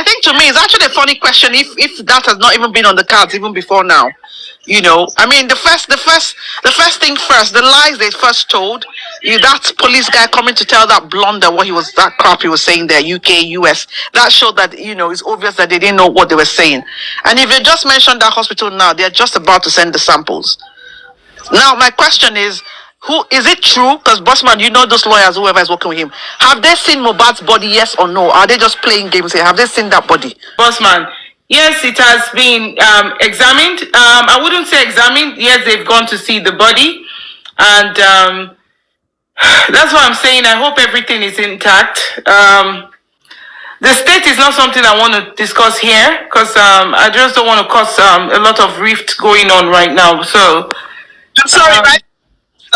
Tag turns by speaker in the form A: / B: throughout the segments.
A: I think to me it's actually a funny question if that has not even been on the cards even before now. You know, I mean, the first thing first, the lies they first told you, that police guy coming to tell that blunder that crap he was saying there, UK, US, that showed that, you know, it's obvious that they didn't know what they were saying. And if you just mentioned that hospital now, they're just about to send the samples. Now, my question is, who is it true? Because Bossman, you know those lawyers, whoever is working with him, have they seen Mohbad's body, yes or no? Are they just playing games here? Have they seen that body?
B: Bossman, yes, it has been examined. I wouldn't say examined. Yes, they've gone to see the body. And that's what I'm saying. I hope everything is intact. The state is not something I want to discuss here because I just don't want to cause a lot of rift going on right now. So,
A: I'm sorry, right?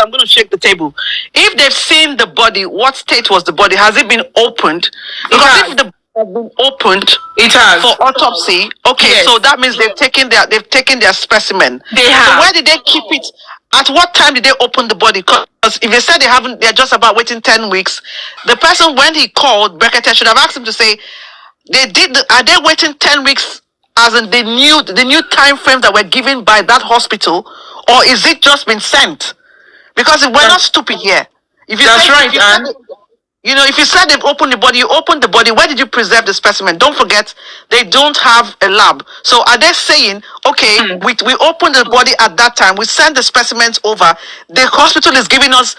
A: I'm going to shake the table. If they've seen the body, what state was the body? Has it been opened? Because if the body has been opened,
B: it has
A: for autopsy. Okay, yes. So that means they've taken their specimen.
B: They have.
A: So where did they keep it? At what time did they open the body? Because if they said they're just about waiting 10 weeks. The person, when he called, Brekete should have asked him to say, are they waiting 10 weeks as in the new time frame that were given by that hospital, or is it just been sent? Because we're not stupid here. If you
B: that's right, Anne.
A: You know, if you said they've opened the body, you opened the body. Where did you preserve the specimen? Don't forget, they don't have a lab. So are they saying, okay, we opened the body at that time, we sent the specimens over. The hospital is gave us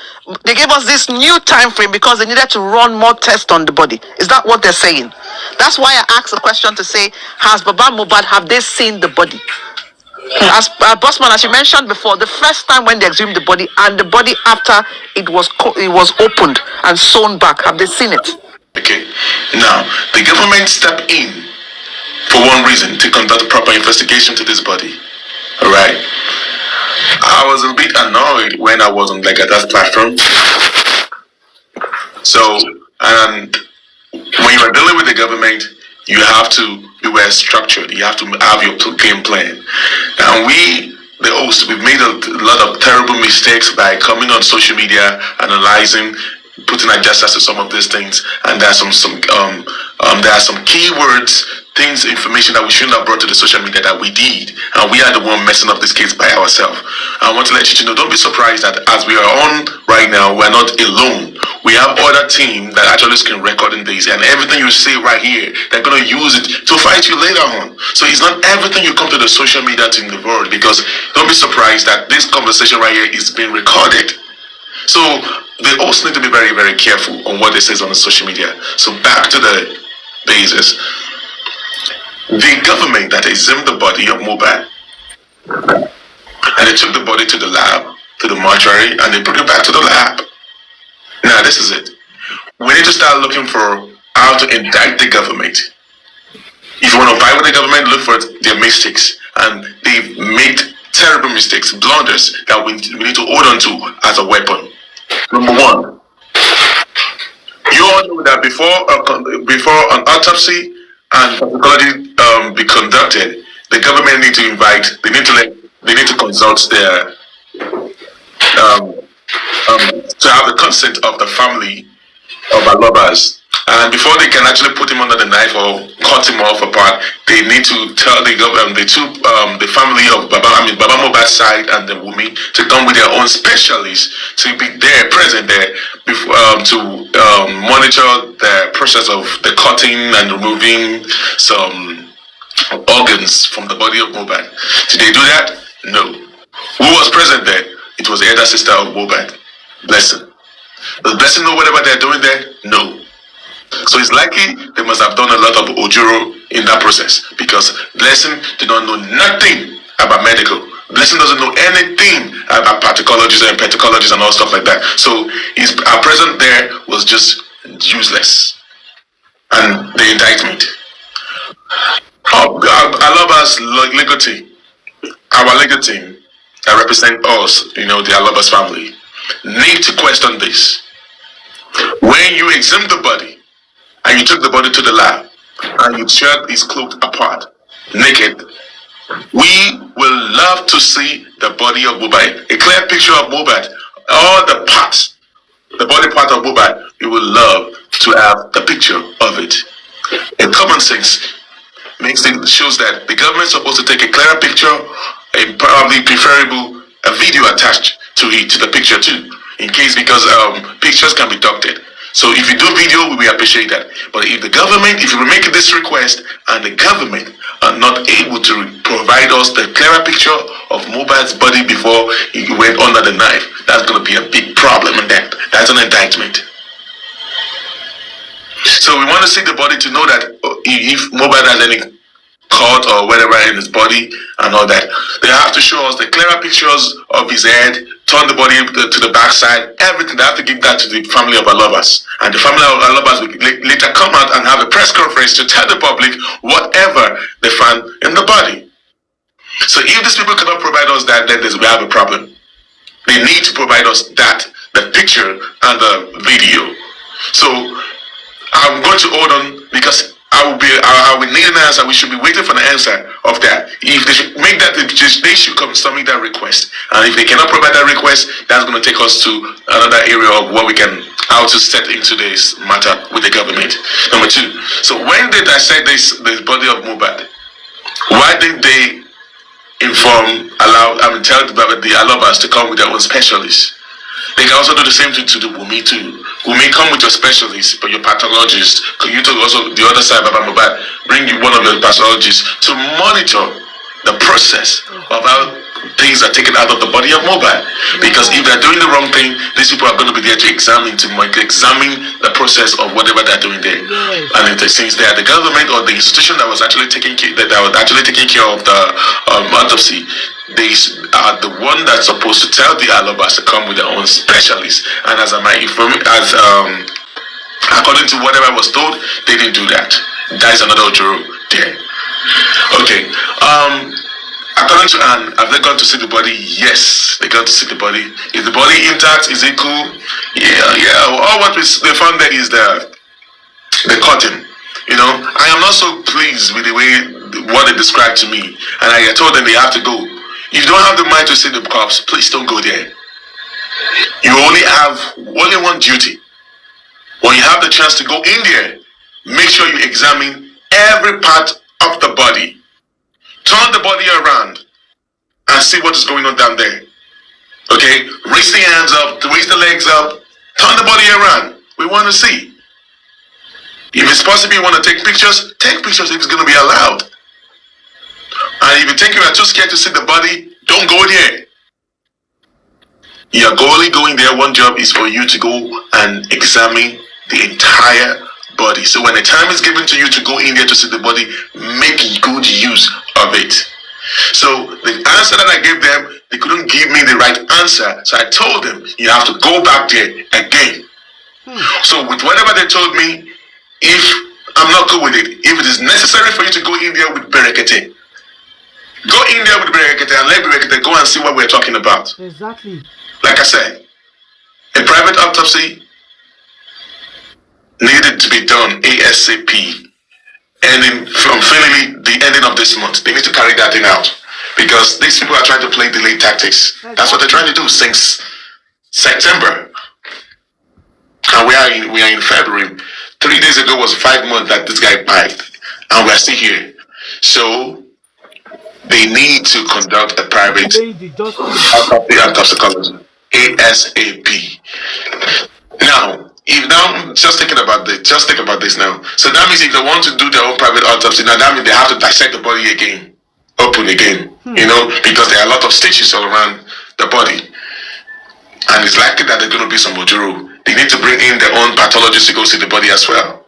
A: this new time frame because they needed to run more tests on the body. Is that what they're saying? That's why I asked the question to say, has Baba Mohbad, have they seen the body? As Bossman, as you mentioned before, the first time when they exhumed the body and the body after it was opened and sewn back, have they seen it?
C: Okay. Now, the government stepped in for one reason, to conduct a proper investigation to this body. All right. I was a bit annoyed when I was on at that platform. So, and when you are dealing with the government, you have to be well structured. You have to have your game plan. And we, the host, we've made a lot of terrible mistakes by coming on social media, analyzing, putting agendas to some of these things. And there are some keywords, things, information that we shouldn't have brought to the social media that we did. And we are the one messing up this case by ourselves. I want to let you know, don't be surprised that as we are on right now, we're not alone. We have other team that actually can record in this, and everything you say right here, they're going to use it to fight you later on. So it's not everything you come to the social media to divulge, because don't be surprised that this conversation right here is being recorded. So they also need to be very, very careful on what they say on the social media. So back to the basis. The government that exhumed the body of Mohbad, and they took the body to the lab, to the mortuary, and they put it back to the lab. Now, this is it. We need to start looking for how to indict the government. If you want to fight with the government, look for their mistakes. And they've made terrible mistakes, blunders that we need to hold on to as a weapon. Number one, you all know that before an autopsy and toxicology be conducted, the government need to consult their to have the consent of the family of our lovers, and before they can actually put him under the knife or cut him off apart, they need to tell the government, the family of Baba Mohbad's side and the Wunmi to come with their own specialists to be there, present there, to monitor the process of the cutting and removing some organs from the body of Mohbad. Did they do that? No. Who was present there? It was the elder sister of Mohbad, Blessing. Does Blessing know whatever they're doing there? No. So it's likely they must have done a lot of ojoro in that process, because Blessing did not know nothing about medical. Blessing doesn't know anything about particologies and petacologies and all stuff like that. So our presence there was just useless. And the indictment. I love us legal team. Our legal team that represent us, the Alabas family, need to question this. When you exhumed the body and you took the body to the lab and you teared his clothes apart, naked, we will love to see the body of Mohbad, a clear picture of Mohbad, all the parts, the body part of Mohbad. We will love to have the picture of it. In common sense, shows that the government's supposed to take a clearer picture, and probably preferable a video attached to it, to the picture too, in case, because pictures can be doctored. So if you do video, we will appreciate that. But if the government, if you make this request and the government are not able to provide us the clearer picture of Mohbad's body before he went under the knife, that's going to be a big problem, and that's an indictment. So we want to see the body to know that if Mohbad has any cut or whatever in his body and all that, they have to show us the clearer pictures of his head, turn the body to the backside, everything. They have to give that to the family of Alobas, and the family of Alobas will later come out and have a press conference to tell the public whatever they found in the body. So if these people cannot provide us that, then we have a problem. They need to provide us that, the picture and the video. So I'm going to hold on, because I will need an answer. We should be waiting for the answer of that. If they should make that, they should come submit that request. And if they cannot provide that request, that's going to take us to another area of what we can, how to set into this matter with the government. Number two, so when they dissect this body of Mohbad, why did they tell the Alobas to come with their own specialists? They can also do the same thing to the Wunmi too. Wunmi, come with your specialist, but your pathologist. Could you also, the other side of Mohbad, bring you one of your pathologists to monitor the process of how things are taken out of the body of Mohbad. Because if they're doing the wrong thing, these people are going to be there to examine the process of whatever they're doing there. And if since they are the government or the institution that was actually taking care of the autopsy, they are the one that's supposed to tell the Alobas to come with their own specialists. And according to whatever I was told, they didn't do that. That is another Ojoro there. Okay. According to Anne, have they gone to see the body? Yes, they got to see the body. Is the body intact? Is it cool? Yeah. All what they found there is the cutting. You know, I am not so pleased with the way what they described to me, and I told them they have to go. If you don't have the mind to see the corpse, please don't go there. You only have one duty. When you have the chance to go in there, make sure you examine every part of the body. Turn the body around and see what is going on down there. Okay? Raise the hands up, raise the legs up, turn the body around. We want to see. If it's possible you want to take pictures if it's going to be allowed. And if you think you are too scared to see the body, don't go there. You're only going there, one job is for you to go and examine the entire body. So when the time is given to you to go in there to see the body, make good use of it. So the answer that I gave them, they couldn't give me the right answer. So I told them, you have to go back there again. So with whatever they told me, if I'm not good with it, if it is necessary for you to go in there with Berekete, go in there with Berekete and let Berekete go and see what we're talking about.
D: Exactly.
C: Like I said, a private autopsy needed to be done ASAP, ending from finally the ending of this month. They need to carry that thing out, because these people are trying to play delay tactics. That's what they're trying to do since September, and we are in February. 3 days ago was 5 months that this guy died, and we're still here. So they need to conduct a private toxicology ASAP. Now, just think about this now. So that means if they want to do their own private autopsy, now that means they have to dissect the body again, open again, you know, because there are a lot of stitches all around the body, and it's likely that there's going to be some ojoro. They need to bring in their own pathologist to go see the body as well.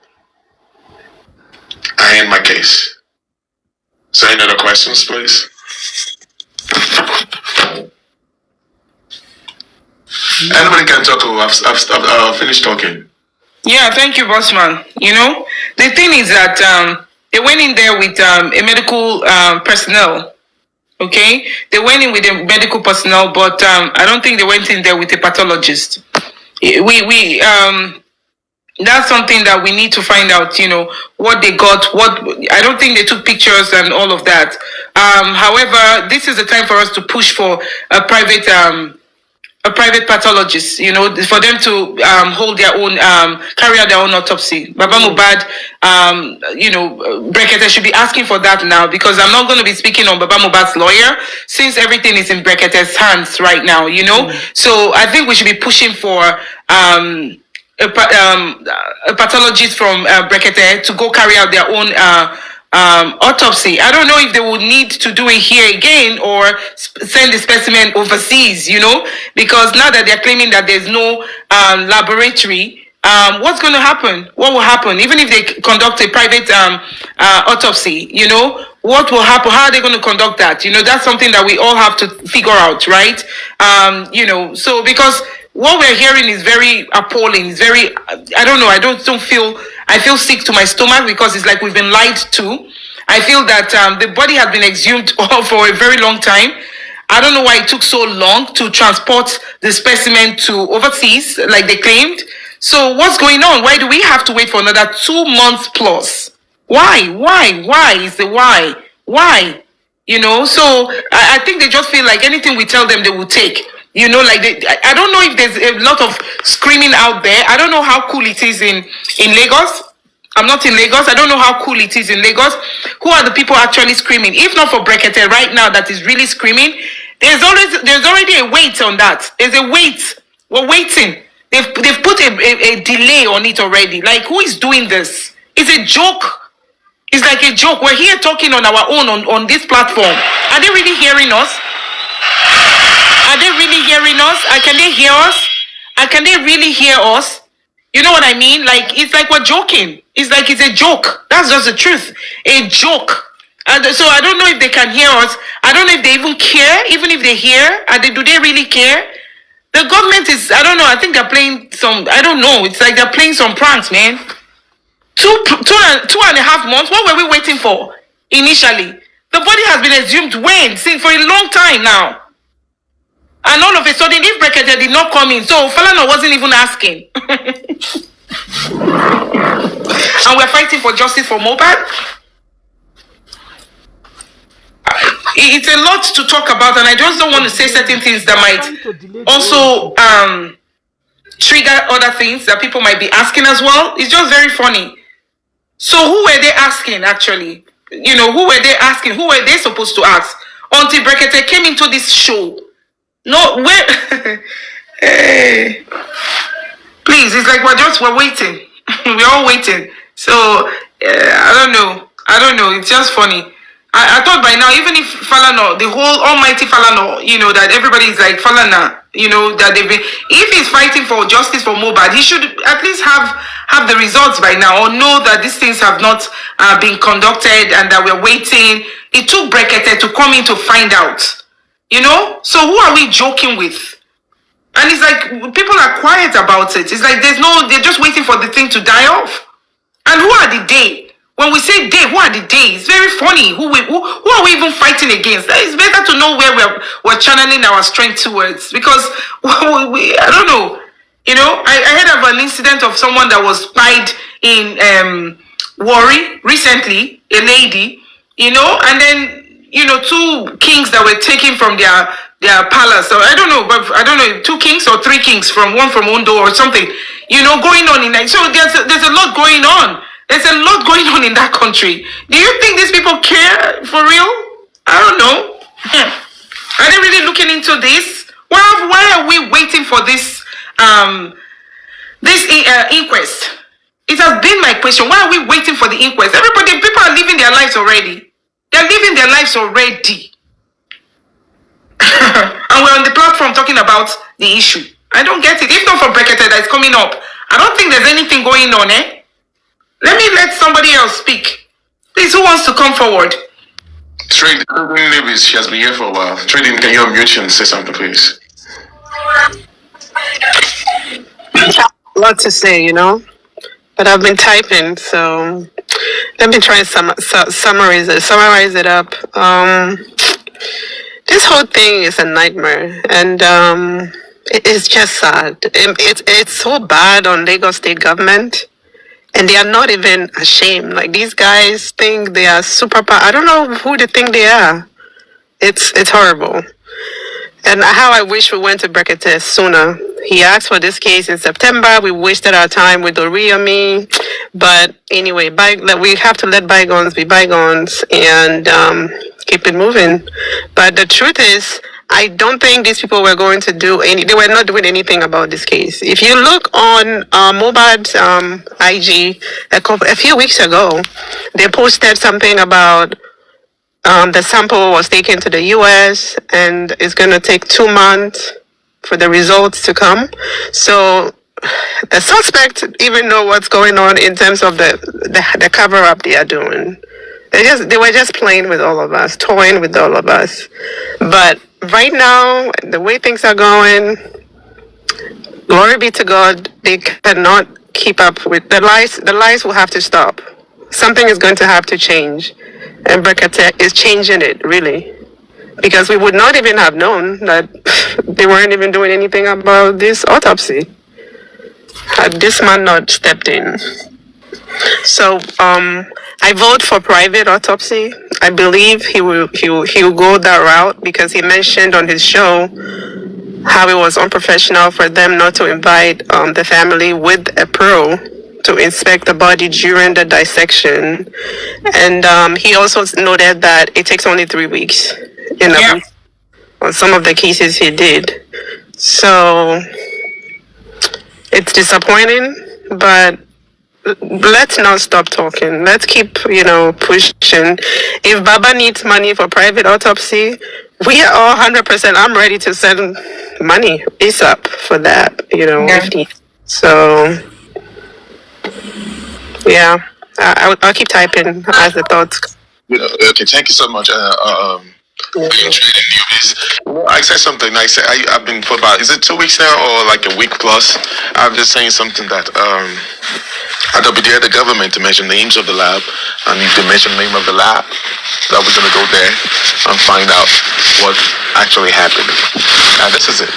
C: I end my case. So any other questions, please? Anybody can talk. I've finished talking.
B: Yeah, thank you, Bossman. You know, the thing is that they went in there with a medical personnel. Okay, they went in with a medical personnel, but I don't think they went in there with a pathologist. That's something that we need to find out. You know what they got. I don't think they took pictures and all of that. However, this is the time for us to push for a private a private pathologist, for them to hold their own, carry out their own autopsy. Baba Mohbad, Brekete should be asking for that now, because I'm not going to be speaking on Baba Mohbad's lawyer, since everything is in Brekete's hands right now, So I think we should be pushing for a pathologist from Brekete to go carry out their own autopsy. I don't know if they would need to do it here again or send the specimen overseas, because now that they're claiming that there's no laboratory, what's going to happen? What will happen? Even if they conduct a private autopsy, what will happen? How are they going to conduct that? That's something that we all have to figure out, right? So because what we're hearing is very appalling. It's very, I don't know. I feel sick to my stomach, because it's like we've been lied to. I feel that the body has been exhumed for a very long time. I don't know why it took so long to transport the specimen to overseas, like they claimed. So what's going on? Why do we have to wait for another 2 months plus? Why? Why is the why? Why? So I think they just feel like anything we tell them, they will take. I don't know if there's a lot of screaming out there. I don't know how cool it is in Lagos. I'm not in Lagos. I don't know how cool it is in Lagos. Who are the people actually screaming? If not for Brekete right now that is really screaming, there's already a wait on that. There's a wait. We're waiting. They've put a delay on it already. Like, who is doing this? It's a joke. It's like a joke. We're here talking on our own on this platform. Are they really hearing us? Are they really hearing us? Can they hear us? Can they really hear us? You know what I mean? Like, it's like we're joking. It's like it's a joke. That's just the truth. A joke. And so I don't know if they can hear us. I don't know if they even care. Even if they hear, do they really care? The government is, I don't know. I think they're playing some, I don't know. It's like they're playing some pranks, man. Two and a half months. What were we waiting for initially? The body has been exhumed when? Since for a long time now. And all of a sudden, if Brekete did not come in, so Falana wasn't even asking. And we're fighting for justice for Mohbad. It's a lot to talk about, and I just don't want to say certain things that might also trigger other things that people might be asking as well. It's just very funny. So who were they asking, actually? Who were they asking? Who were they supposed to ask? Until Brekete came into this show. No, where? Hey. Please, it's like we're waiting. We're all waiting. So, I don't know. It's just funny. I thought by now, even if Falana, the whole almighty Falana, that everybody is like Falana, that they've been, if he's fighting for justice for Mohbad, he should at least have the results by now, or know that these things have not been conducted and that we're waiting. It took Brekete to come in to find out, So who are we joking with? And it's like, people are quiet about it. It's like they're just waiting for the thing to die off. And who are the they? When we say they, who are the they? It's very funny. Who are we even fighting against? It's better to know where we're channeling our strength towards. Because, I don't know. I heard of an incident of someone that was spied in Warri recently, a lady, and then, 2 kings that were taken from their palace. So I don't know, 2 kings or 3 kings from Ondo or something, going on in that. So there's a lot going on. There's a lot going on in that country. Do you think these people care for real? I don't know. Are they really looking into this? Why are we waiting for this inquest? It has been my question. Why are we waiting for the inquest? People are living their lives already. They're living their lives already. And we're on the platform talking about the issue. I don't get it. If not for Brekete that is coming up, I don't think there's anything going on, let somebody else speak. Please, who wants to come forward?
C: Trading Lewis, she has been here for a while. Trading, can you unmute you and say something, please?
D: A lot to say, but I've been typing, so let me try and summarize it up. This whole thing is a nightmare, and it's just sad. It's so bad on Lagos State government. And they are not even ashamed. Like, these guys think they are super. I don't know who they think they are. It's horrible. And how I wish we went to Brekete sooner. He asked for this case in September. We wasted our time with Oriomi. But anyway, we have to let bygones be bygones and keep it moving. But the truth is, I don't think these people were going to they were not doing anything about this case. If you look on Mohbad's IG a few weeks ago, they posted something about the sample was taken to the US and it's going to take 2 months for the results to come. So the suspect even know what's going on in terms of the cover up they are doing. They were just playing with all of us, toying with all of us. But right now, the way things are going, glory be to God, they cannot keep up with the lies. The lies will have to stop. Something is going to have to change. And Brekete is changing it, really. Because we would not even have known that they weren't even doing anything about this autopsy had this man not stepped in. So I vote for private autopsy. I believe he will go that route because he mentioned on his show how it was unprofessional for them not to invite the family with a pro to inspect the body during the dissection. And he also noted that it takes only 3 weeks on some of the cases he did. So it's disappointing, but let's not stop talking. Let's keep, pushing. If Baba needs money for private autopsy, we are all 100%. I'm ready to send money ASAP for that, if need. So, yeah, I'll keep typing as the thoughts.
C: Okay, thank you so much. I said something. I've been for about, is it 2 weeks now or like a week plus? I'm just saying something that I'd be there, the government, to mention names of the lab, and if they mention the name of the lab, that we're gonna go there and find out what actually happened. And this is it.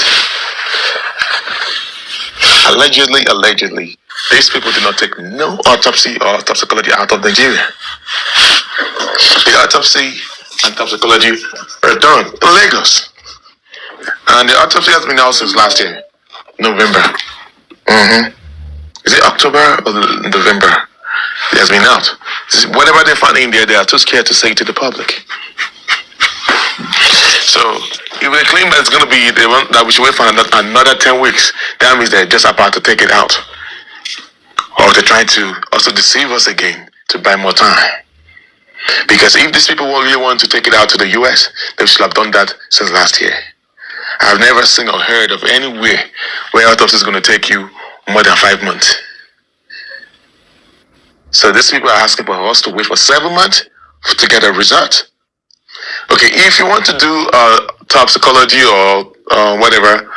C: Allegedly, these people did not take no autopsy or toxicology out of Nigeria. The autopsy and toxicology are done in Lagos. And the autopsy has been out since last year, November. Is it October or November? It has been out. Whatever they find in there, they are too scared to say it to the public. So, if they claim that it's going to be the one that we should wait for another 10 weeks, that means they're just about to take it out. Or they're trying to also deceive us again to buy more time. Because if these people really want to take it out to the US, they should have done that since last year. I've never seen or heard of anywhere where autopsy is going to take you more than 5 months. So these people are asking for us to wait for 7 months to get a result. Okay, if you want to do toxicology or whatever,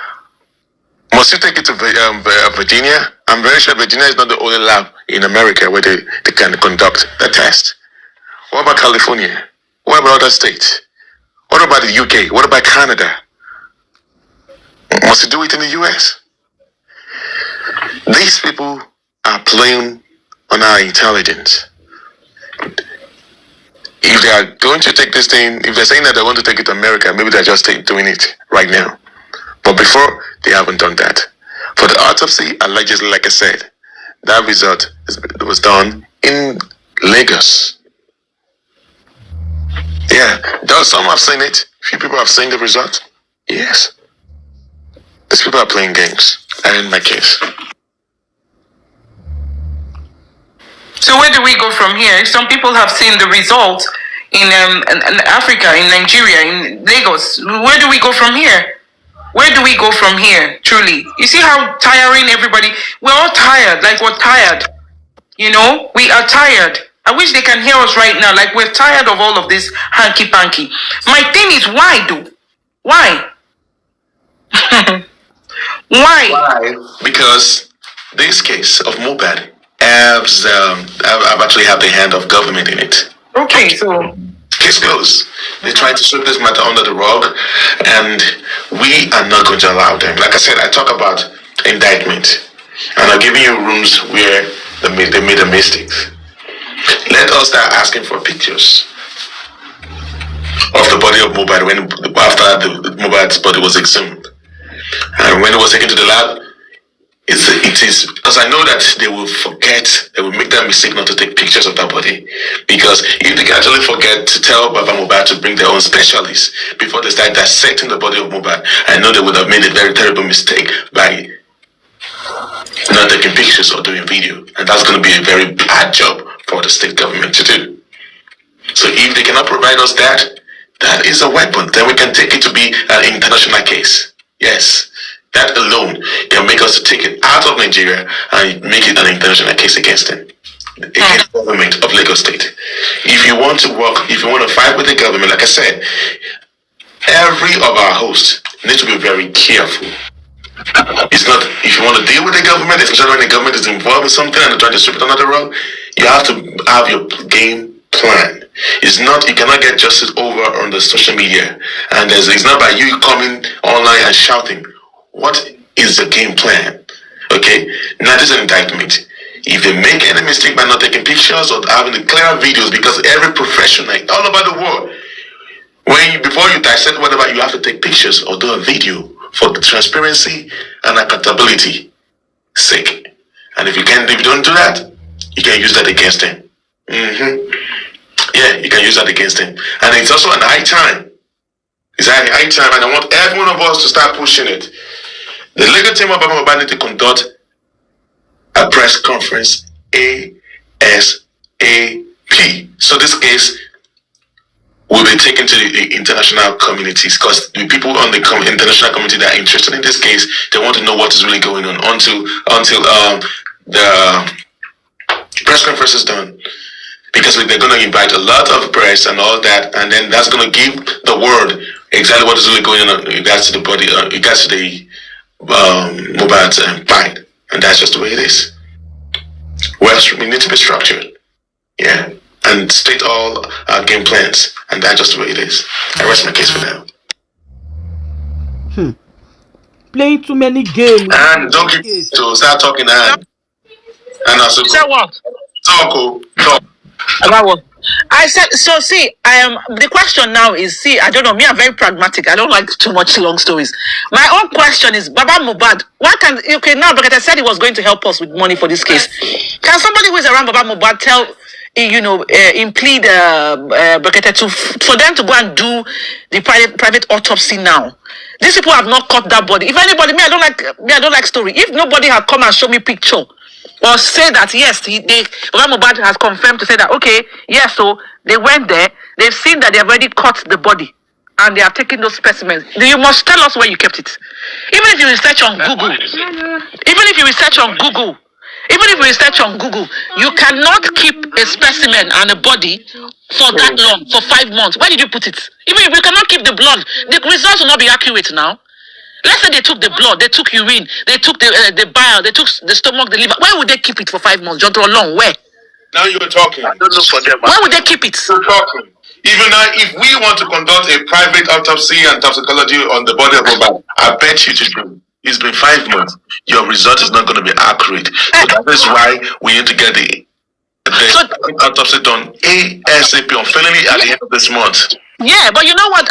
C: must you take it to Virginia? I'm very sure Virginia is not the only lab in America where they can conduct the test. What about California? What about other states? What about the UK? What about Canada? Must you do it in the US? These people are playing on our intelligence. If they are going to take this thing, if they're saying that they want to take it to America, maybe they're just doing it right now. But before, they haven't done that. For the autopsy, allegedly, like I said, that result was done in Lagos. Yeah, some have seen it. Few people have seen the result. Yes. These people are playing games. And in my case.
B: So where do we go from here? If some people have seen the results in Africa, in Nigeria, in Lagos, where do we go from here? Where do we go from here, truly? You see how tiring everybody, we're all tired, like we're tired. We are tired. I wish they can hear us right now, like we're tired of all of this hanky-panky. My thing is, why do? Why? Why?
C: Because this case of Mohbad I've actually had the hand of government in it.
B: Okay, so
C: case closed. They tried to sweep this matter under the rug, and we are not going to allow them. Like I said, I talk about indictment, and I'm giving you rooms where they made the mistakes. Let us start asking for pictures. of the body of Mohbad after the Mohbad's body was exhumed. And when it was taken to the lab, it is because I know that they will make that mistake not to take pictures of that body. Because if they can actually forget to tell Baba Mohbad to bring their own specialists before they start dissecting the body of Mohbad, I know they would have made a very terrible mistake by not taking pictures or doing video. And that's going to be a very bad job for the state government to do. So if they cannot provide us that is a weapon. Then we can take it to be an international case. Yes. That alone can make us to take it out of Nigeria and make it an international case against them, against the government of Lagos State. If you want to fight with the government, like I said, every of our hosts need to be very careful. It's not, if you want to deal with the government, especially when the government is involved in something and they're trying to sweep it under the rug, you have to have your game plan. It's not, you cannot get justice over on the social media, and it's not by you coming online and shouting. What is the game plan? Okay, now this is an indictment. If they make any mistake by not taking pictures or having the clear videos, because every professional all over the world, before you dissect whatever, you have to take pictures or do a video for the transparency and accountability sake. And if you don't do that, you can use that against them. Yeah, you can use that against them. And it's also an high time. It's a high time, and I want every one of us to start pushing it. The legal team of Mohbad need to conduct a press conference ASAP. So this case will be taken to the international communities, because the people on the international community that are interested in this case, they want to know what is really going on until the press conference is done. Because they're going to invite a lot of press and all that, and then that's going to give the world exactly what is really going on in regards to the body, in regards to the Mohbad's fight, and that's just the way it is. Well, we need to be structured, yeah, and state all our game plans, and that's just the way it is. I rest my case for now.
E: Playing too many games.
C: And don't keep to start talking and also
A: Say what?
C: talk.
A: About what? I said, so see, the question now is, see, I don't know, me, I'm very pragmatic. I don't like too much long stories. My own question is, Baba Mohbad, okay, now Brekete said he was going to help us with money for this case. Can somebody who is around Baba Mohbad plead Brekete for them to go and do the private autopsy now? These people have not caught that body. If anybody, I don't like story. If nobody had come and show me picture, or say that yes, Baba Mohbad has confirmed to say that okay, yes, so they went there, they've seen that they have already caught the body, and they have taken those specimens. You must tell us where you kept it. Even if you research on Google, you cannot keep a specimen and a body for that long, for 5 months. Where did you put it? Even if you cannot keep the blood, the results will not be accurate now. Let's say they took the blood, they took urine, they took the bile, they took the stomach, the liver. Where would they keep it for 5 months? John Long, where?
C: Now you're talking. I don't know for them.
A: Where would they keep it?
C: You're talking. Even now, if we want to conduct a private autopsy and toxicology on the body of Mohbad, I bet you it's been 5 months. Your result is not going to be accurate. So that is why we need to get the autopsy done ASAP unfailingly at the end of this month.
A: Yeah, but you know what,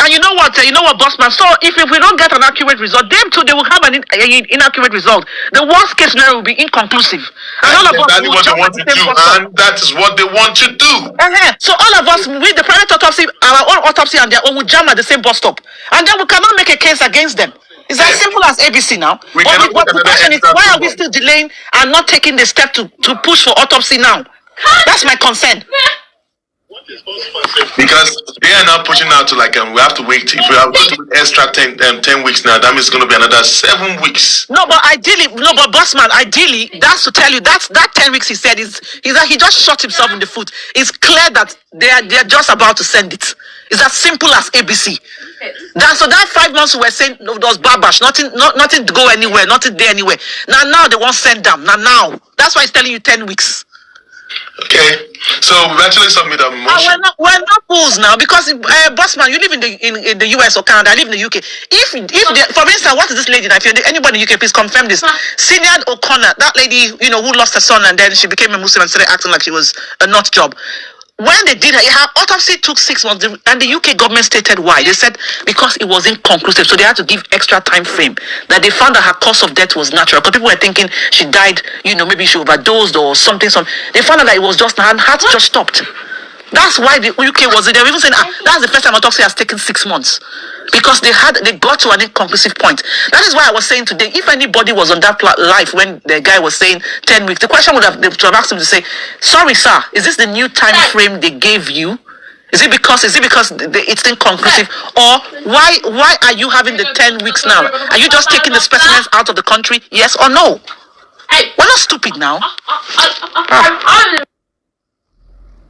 A: Bossman. So if we don't get an accurate result, them too, they will have an inaccurate result. The worst case scenario will be inconclusive. And all of us
C: that's what they want to do, and that is what they want to do.
A: So all of us with the private autopsy, our own autopsy and their own, will jam at the same bus stop, and then we cannot make a case against them. It's as simple as ABC now. But the question is, why are we still delaying and not taking the step to push for autopsy now? That's my concern.
C: Because they are now pushing out to we have to wait. If we have to extra 10 weeks now, that means it's going to be another 7 weeks.
A: But Bossman, ideally, that's to tell you that 10 weeks he said is that he just shot himself in the foot. It's clear that they are just about to send it. It's as simple as ABC. So that 5 months we were saying was barbash, nothing to go anywhere, nothing there anywhere. Now they won't send them. Now that's why he's telling you 10 weeks.
C: Okay, so we've actually submitted a motion.
A: We're not fools now, because Bossman, you live in the US or Canada, I live in the UK. If for instance, what is this lady? If anybody in the UK, please confirm this. Sinead O'Connor, that lady, who lost her son and then she became a Muslim and started acting like she was a nut job. when they did her autopsy took 6 months, and the UK government stated why. They said because it was inconclusive, so they had to give extra time frame. That they found that her cause of death was natural. Because people were thinking she died, maybe she overdosed or something. They found out that it was just her heart just stopped. That's why the UK was. They were even saying that's the first time autopsy has taken 6 months, because they got to an inconclusive point. That is why I was saying today, if anybody was on that life when the guy was saying 10 weeks, the question would have asked him to say, "Sorry, sir, is this the new time frame they gave you? Is it because it's inconclusive, or why are you having the 10 weeks now? Are you just taking the specimens out of the country? Yes or no? We're not stupid now."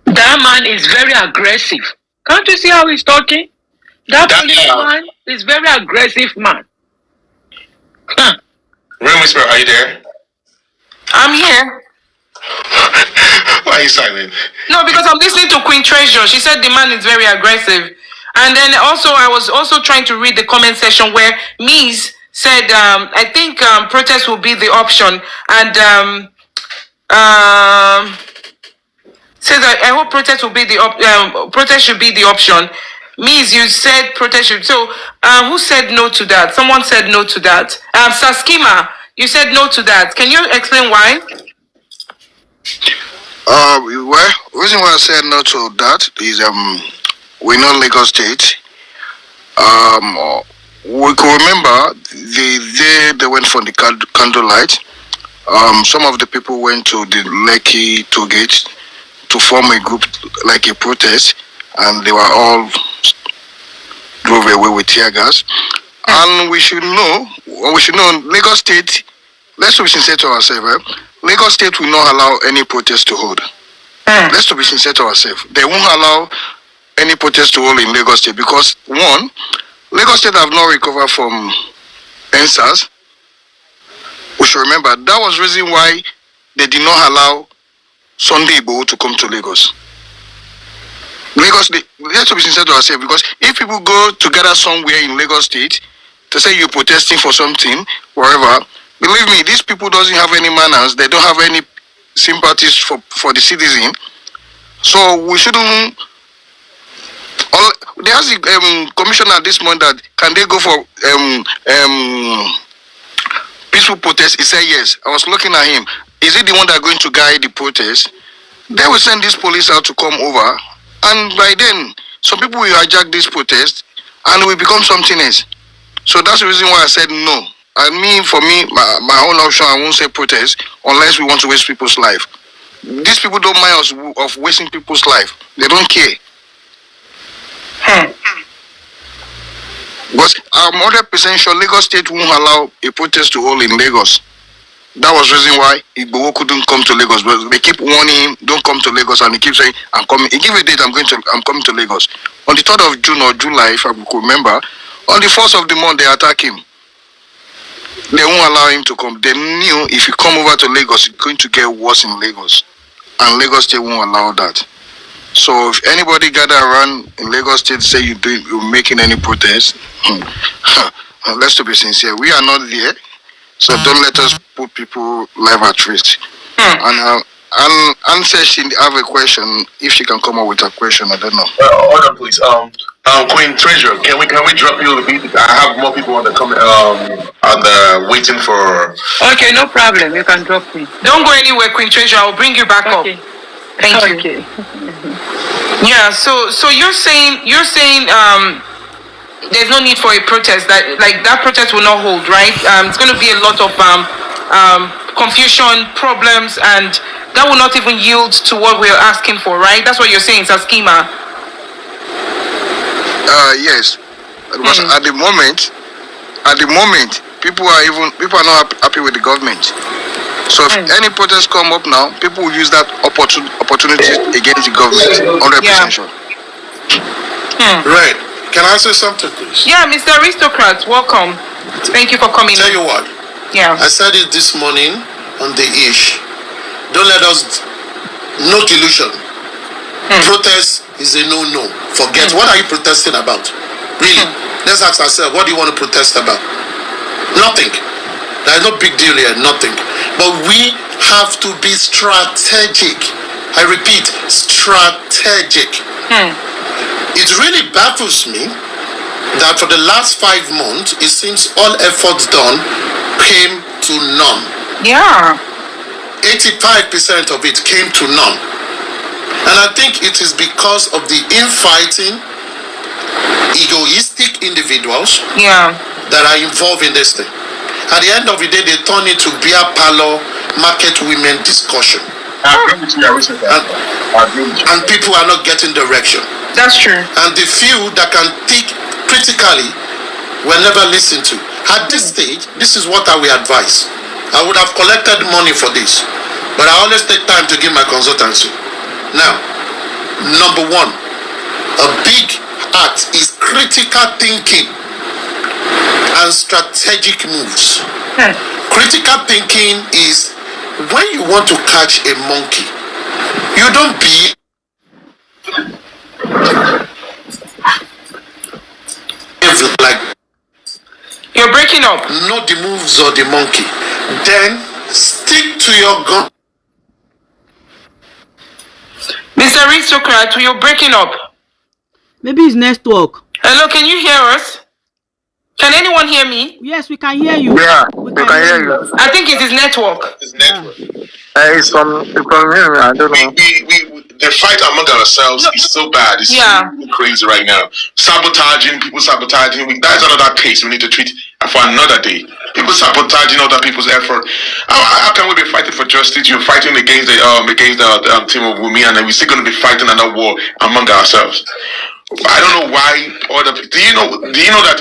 F: That man is very aggressive. Can't you see how he's talking? That policeman is very aggressive man.
C: Rain Whisperer, are you there?
B: I'm here.
C: Why are you silent?
B: No, because I'm listening to Queen Treasure. She said the man is very aggressive. And then also, I was also trying to read the comment section where Mies said, I think protest will be the option. And says, I hope protest will be protest should be the option. Mies, you said protest should. So, who said no to that? Someone said no to that. Saskima, you said no to that. Can you explain why?
G: Well, reason why I said no to that is we know Lagos State. We can remember they went for the candlelight. Some of the people went to the Lekki toll gate to form a group, like a protest, and they were all drove away with tear gas. And we should know, Lagos State, let's be sincere to ourselves, Lagos State will not allow any protest to hold. Let's be sincere to ourselves. They won't allow any protest to hold in Lagos State because, one, Lagos State have not recovered from NSAS. We should remember, that was the reason why they did not allow Sunday Igboho to come to Lagos. Let's be sincere to ourselves, because if people go together somewhere in Lagos State to say you're protesting for something, wherever, believe me, these people doesn't have any manners, they don't have any sympathies for the citizen. So we shouldn't. They asked the commissioner this month that can they go for peaceful protest. He said yes. I was looking at him. Is he the one that going to guide the protest? They will send this police out to come over, and by then some people will hijack this protest and it will become something else. So that's the reason why I said no. I mean, for me, my own option, I won't say protest unless we want to waste people's life. These people don't mind us of wasting people's life. They don't care. But I'm 100% sure Lagos State won't allow a protest to hold in Lagos. That was the reason why Igboho couldn't come to Lagos. But they keep warning him, don't come to Lagos, and he keeps saying, I'm coming. He gave a date, I'm coming to Lagos. On the 3rd of June or July, if I could remember, on the 1st of the month, they attack him. They won't allow him to come. They knew if he come over to Lagos, it's going to get worse in Lagos. And Lagos State won't allow that. So if anybody gather around in Lagos State say you're making any protest, let's be sincere, we are not there. So don't let us put people life at risk. And answer, she have a question. If she can come up with a question, I don't know.
C: Hold on, please. Queen Treasure, can we drop you a bit? I have more people on the comment, waiting for.
F: Okay, no problem. You can drop me.
B: Don't go anywhere, Queen Treasure. I'll bring you back up. Thank you. Yeah. So you're saying there's no need for a protest. That protest will not hold, right? It's going to be a lot of confusion, problems, and that will not even yield to what we're asking for, right? That's what you're saying, Saskima.
G: Yes. Because at the moment, people are not happy with the government. So if any protest come up now, people will use that opportunity against the government. 100% sure.
H: Right. Can I say something, please?
B: Yeah, Mr. Aristocrat, welcome. Thank you for coming.
H: Tell you what.
B: Yeah.
H: I said it this morning on the ish. Don't let us. No delusion. Protest is a no-no. Forget. What are you protesting about? Really? Let's ask ourselves, what do you want to protest about? Nothing. There's no big deal here. Nothing. But we have to be strategic. I repeat, strategic. It really baffles me that for the last 5 months, it seems all efforts done came to none.
B: Yeah.
H: 85% of it came to none. And I think it is because of the infighting, egoistic individuals that are involved in this thing. At the end of the day, they turn it to beer parlor, market women discussion. And people are not getting direction.
B: That's true.
H: And the few that can think critically were never listened to. At this stage, this is what I will advise. I would have collected money for this, but I always take time to give my consultancy. Now, number one, a big act is critical thinking and strategic moves. Critical thinking is when you want to catch a monkey, you don't be like
B: you're breaking up.
H: Know the moves of the monkey. Then stick to your gun.
B: Mr. Aristocrat, you're breaking up.
E: Maybe it's network.
B: Hello, can you hear us? Can anyone hear me?
E: Yes, we can hear you.
G: Yeah, we can hear you.
B: I think it is network.
C: It's network.
G: It's from me. I don't know.
C: The fight among ourselves is so bad. It's so crazy right now. Sabotaging, people sabotaging. That's another case we need to treat for another day. People sabotaging other people's effort. How can we be fighting for justice? You're fighting against the team of Wunmi, and then we're still going to be fighting another war among ourselves. I don't know why do you know that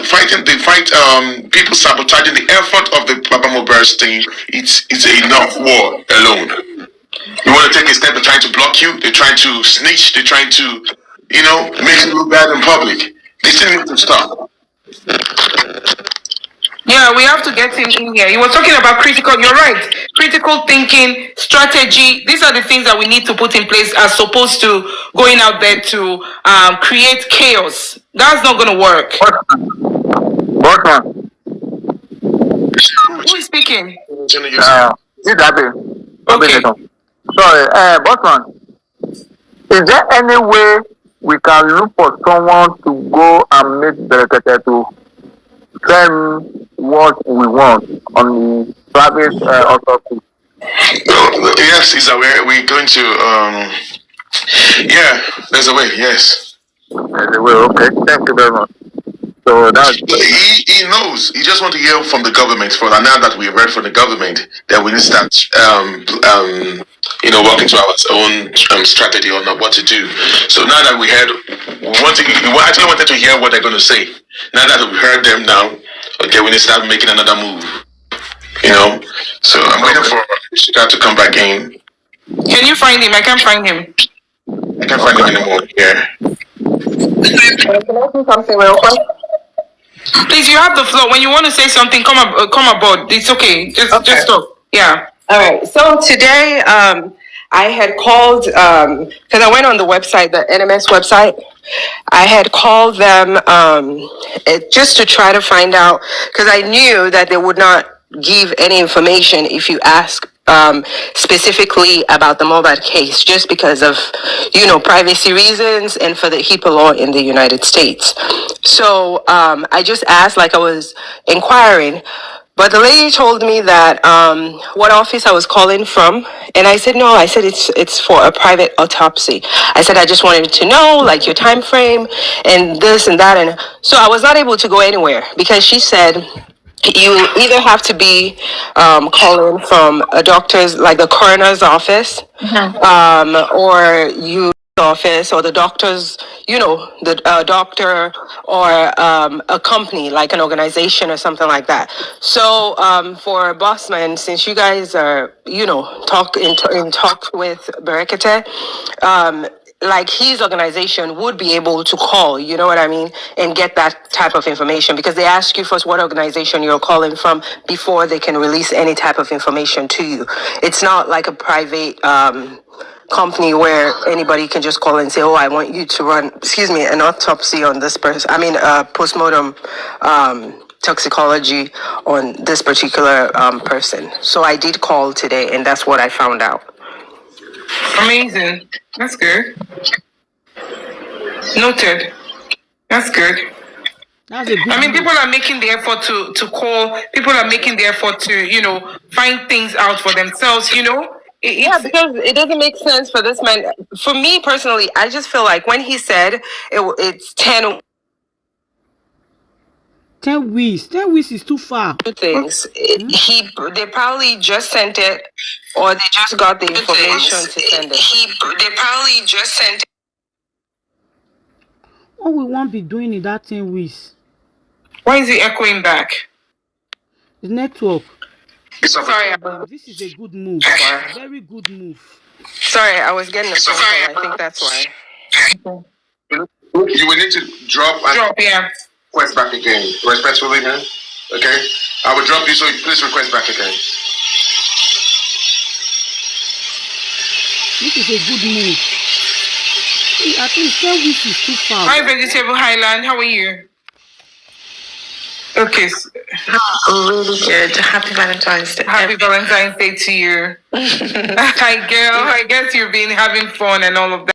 C: people sabotaging the effort of the Papa Mohbad team, it's enough war alone. You want to take a step, they're trying to block you, they're trying to snitch, they're trying to, make you look bad in public. This thing needs to stop.
B: Yeah, we have to get him in here. He was talking about you're right, critical thinking, strategy. These are the things that we need to put in place as opposed to going out there to create chaos. That's not going to work. Who is speaking? Okay.
G: Sorry, Bossman, is there any way we can look for someone to go and meet Berekete to tell what we want on the private autopsy?
C: Yes, is aware. We're going to, there's a way, yes.
G: There's a way, okay. Thank you very much. So that's...
C: He knows. He just wants to hear from the government. And now that we've heard from the government, that we need to start, working to our own strategy on what to do. So now that we heard, we actually wanted to hear what they're going to say. Now that we've heard them now, okay, we need to start making another move. So I'm waiting for Shika to come back in.
B: Can you find him? I can't find him.
C: I can't find him anymore here.
D: Can I do something real quick?
B: Please, you have the floor. When you want to say something, come aboard. It's okay. Just talk. Yeah.
D: All right. So today, I had called because I went on the website, the NMS website. I had called them just to try to find out, because I knew that they would not give any information if you ask specifically about the Mohbad case, just because of privacy reasons and for the HIPAA law in the United States. So I just asked, like I was inquiring, but the lady told me that what office I was calling from, and I said no. I said it's for a private autopsy. I said I just wanted to know like your time frame and this and that, and so I was not able to go anywhere because she said you either have to be calling from a doctor's, like the coroner's office, or you office, or the doctor's, the doctor, or a company like an organization or something like that. So for Bossman, since you guys are in talk with Berekete, like his organization would be able to call, you know what I mean, and get that type of information, because they ask you first what organization you're calling from before they can release any type of information to you. It's not like a private company where anybody can just call and say, oh, I want you to run, an autopsy on this person. I mean, postmortem toxicology on this particular person. So I did call today, and that's what I found out.
B: Amazing. That's good. Noted. That's good.
E: That's a good
B: I mean,
E: move.
B: people are making the effort to call. People are making the effort to, find things out for themselves.
I: Yeah, because it doesn't make sense for this man. For me personally, I just feel like when he said it's 10
E: 10 weeks. 10 weeks is too far.
I: things, they probably just sent it, or they just got the information to send it. They probably just sent it.
E: What we won't be doing in that 10 weeks?
B: Why is he echoing back?
E: The network.
I: Sorry,
E: This is a good move. Very good move.
I: sorry, I was getting a phone call. I think that's why.
C: You will need to drop and
B: Drop, yeah.
C: request back again. Respectfully, man. Okay? I will drop you, so please request back again.
E: This is a good move. I think 10 weeks is too far.
B: Hi, Vegetable Highland. How are you? Okay.
I: Really good. Happy Valentine's Day.
B: Happy Valentine's Day to you. Hi, girl. I guess you've been having fun and all of that.